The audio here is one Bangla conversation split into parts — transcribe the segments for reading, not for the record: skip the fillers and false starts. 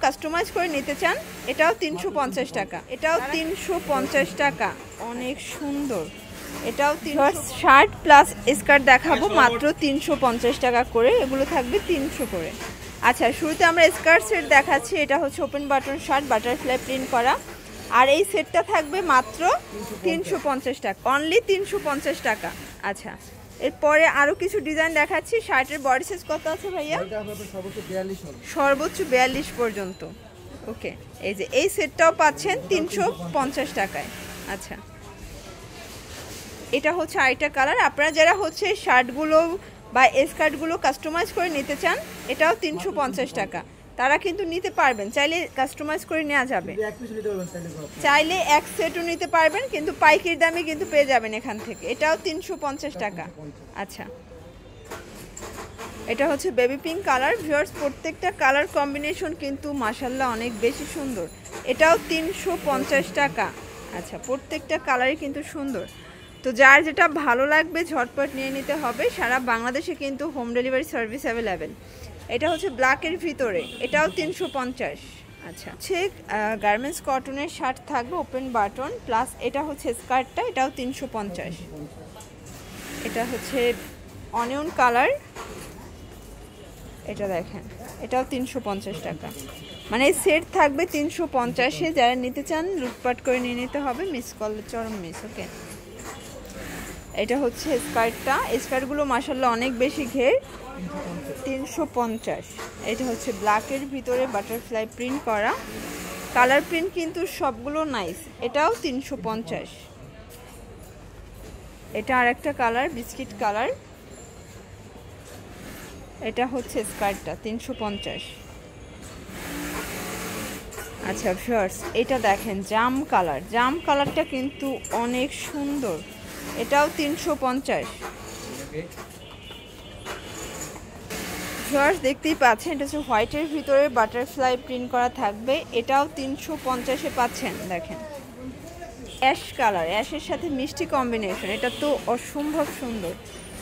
কাস্টমাইজ করে নিতে চান এটাও 350 টাকা, এটাও 350 টাকা, অনেক সুন্দর। এটাও শার্ট প্লাস স্কার্ট দেখাবো মাত্র 350 টাকা করে, এগুলো থাকবে 300 করে। আচ্ছা, শুরুতে আমরা স্কার্ট সেট দেখাচ্ছি। এটা হচ্ছে open button shirt, butterfly print করা, আর এই সেটটা থাকবে মাত্র 350 টাকা, অনলি 350 টাকা। আচ্ছা, এরপরে আরো কিছু ডিজাইন দেখাচ্ছি। শার্টের বডি সাইজ কত আছে ভাইয়া? সর্বোচ্চ 42 পর্যন্ত। ওকে, এই যে এই সেটটাও পাচ্ছেন 350 টাকায়। আচ্ছা, এটা হচ্ছে আরেকটা কালার। আপনারা যারা হচ্ছে শার্টগুলো বা স্কার্টগুলো কাস্টমাইজ করে নিতে চান এটাও 350 টাকা, তারা কিন্তু নিতে পারবেন, চাইলে কাস্টমাইজ করে নেওয়া যাবে, চাইলে এক সেটও নিতে পারবেন, কিন্তু পাইকারি দামে কিন্তু পেয়ে যাবেন এখান থেকে। এটাও 350 টাকা। আচ্ছা, এটা হচ্ছে বেবি পিঙ্ক কালার। ভিউয়ার্স, প্রত্যেকটা কালার কম্বিনেশন কিন্তু মাশাআল্লাহ অনেক বেশি সুন্দর। এটাও 350 টাকা। আচ্ছা, প্রত্যেকটা কালারই কিন্তু সুন্দর। তো যার যেটা ভালো লাগবে ঝটপট নিয়ে নিতে হবে। সারা বাংলাদেশে কিন্তু হোম ডেলিভারি সার্ভিস অ্যাভেলেবেল। এটা হচ্ছে ব্ল্যাকের ভিতরে, এটাও 350। আচ্ছা, হচ্ছে গার্মেন্টস কটনের শার্ট থাকবে ওপেন বাটন, প্লাস এটা হচ্ছে স্কার্টটা, এটাও 350। এটা হচ্ছে অনিয়ন কালার, এটা দেখেন, এটাও 350 টাকা। মানে সেট থাকবে 350-এ। যারা নিতে চান লুটপাট করে নিয়ে নিতে হবে, মিস করলে চরম মিস। ওকে, এটা হচ্ছে স্কার্টটা। স্কার্টগুলো মাশাআল্লাহ অনেক বেশি ঘের, 350। এটা হচ্ছে ব্ল্যাকের ভিতরে বাটারফ্লাই প্রিন্ট করা, কালার প্রিন্ট কিন্তু সবগুলো নাইস। এটাও 350। এটা আরেকটা কালার, বিস্কিট কালার। এটা হচ্ছে স্কার্টটা, 350। আচ্ছা ভিউয়ার্স, এটা দেখেন জাম কালার, জাম কালারটা কিন্তু অনেক সুন্দর, এটাও 350। ভিউয়ার্স, দেখতেই পাচ্ছেন এটা হচ্ছে হোয়াইটের ভিতরে বাটারফ্লাই প্রিন্ট করা থাকবে, এটাও 350-এ পাচ্ছেন। দেখেন অ্যাশ কালার, অ্যাশের সাথে মিষ্টি কম্বিনেশন, এটা তো অসম্ভব সুন্দর।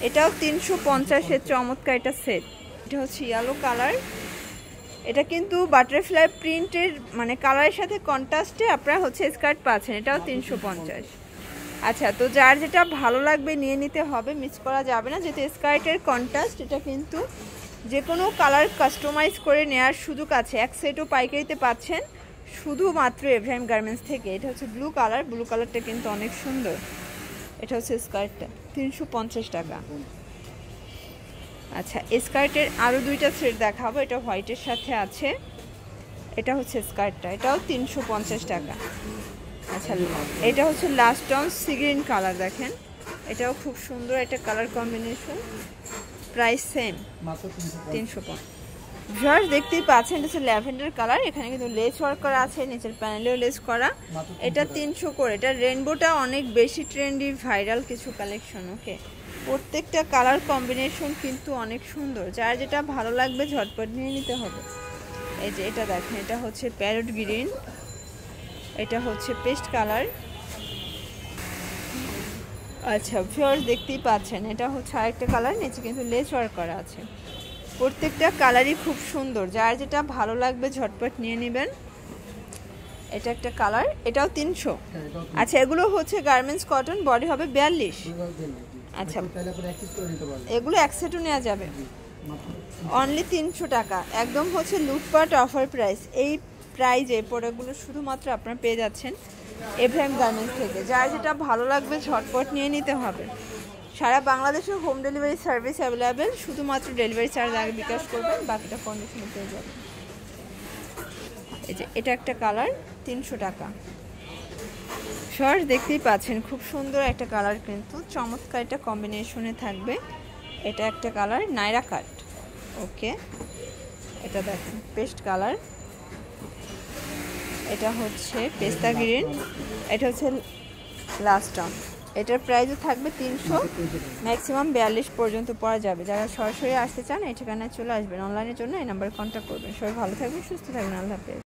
এটাও 350-এর চমৎকার এটা সেট। এটা হচ্ছে ইয়েলো কালার, এটা কিন্তু বাটারফ্লাই প্রিন্টের মানে কালারের সাথে কন্ট্রাস্টে আপনারা হচ্ছে স্কার্ট পাচ্ছেন, এটাও 350। আচ্ছা, তো যার যেটা ভালো লাগবে নিয়ে নিতে হবে, মিস করা যাবে না, যেহেতু স্কার্টের কন্ট্রাস্ট। এটা কিন্তু যে কোনো কালার কাস্টমাইজ করে নেওয়ার সুযোগ আছে। এক সেটও পাইকারিতে পাচ্ছেন শুধুমাত্র এভরাইম গার্মেন্টস থেকে। এটা হচ্ছে ব্লু কালার, ব্লু কালারটা কিন্তু অনেক সুন্দর। এটা হচ্ছে স্কার্টটা, 350 টাকা। আচ্ছা, স্কার্টের আরও দুইটা সেট দেখাবো। এটা হোয়াইটের সাথে আছে, এটা হচ্ছে স্কার্টটা, এটাও 350 টাকা। আচ্ছা, এটা হচ্ছে last on sea green colour, দেখেন এটাও খুব সুন্দর একটা colour combination, price same, 350। Viewers, দেখতেই পাচ্ছেন এটা হচ্ছে ল্যাভেন্ডার কালার, এখানে কিন্তু লেস ওয়ার্ক করা আছে, নিচের প্যানেলেও লেস করা, এটা 300 করে। এটা রেনবোটা অনেক বেশি ট্রেন্ডি ভাইরাল কিছু কালেকশন। ওকে, প্রত্যেকটা কালার কম্বিনেশন কিন্তু অনেক সুন্দর, যার যেটা ভালো লাগবে ঝটপট নিয়ে নিতে হবে। এই যে এটা দেখেন, এটা হচ্ছে প্যারট গ্রিন, এটা হচ্ছে পেস্ট কালার। আচ্ছা ভিউয়ার্স, দেখতেই পাচ্ছেন এটা হচ্ছে আরেকটা কালার, নিচে কিন্তু লেস ওয়ার্ক করা আছে। প্রত্যেকটা কালারই খুব সুন্দর, যার যেটা ভালো লাগবে ঝটপট নিয়ে নেবেন। এটা একটা কালার, এটাও 300। আচ্ছা, এগুলো হচ্ছে গার্মেন্টস কটন, বডি হবে 42। আচ্ছা, এগুলো এক সেটও নেওয়া যাবে, অনলি 300 টাকা, একদম হচ্ছে লুটপাট অফার প্রাইস। এই প্রাইজে প্রোডাক্টগুলো শুধুমাত্র আপনারা পেয়ে যাচ্ছেন এভরাইম গার্মেন্টস থেকে। যার যেটা ভালো লাগবে ঝটপট নিয়ে নিতে হবে। সারা বাংলাদেশে হোম ডেলিভারি সার্ভিস অ্যাভেলেবেল, শুধুমাত্র ডেলিভারি চার্জ আগে বিকাশ করবেন, বাকিটা কন্ডিশনে পেয়ে যাবেন। এই যে এটা একটা কালার, 300 টাকা। শর্ট দেখতেই পাচ্ছেন খুব সুন্দর একটা কালার, কিন্তু চমৎকার একটা কম্বিনেশনে থাকবে। এটা একটা কালার, নাইরা কাট। ওকে, এটা দেখেন পেস্ট কালার, এটা হচ্ছে পেস্তা গ্রিন, এটা হচ্ছে লাস্ট অন। এটার প্রাইসও থাকবে 300, ম্যাক্সিমাম 42 পর্যন্ত পরা যাবে। যারা সরাসরি আসতে চান এই ঠিকানায় চলে আসবেন, অনলাইনের জন্য এই নাম্বারে কন্ট্যাক্ট করবেন। সবাই ভালো থাকবেন, সুস্থ থাকবেন, আল্লাহ হাফেজ।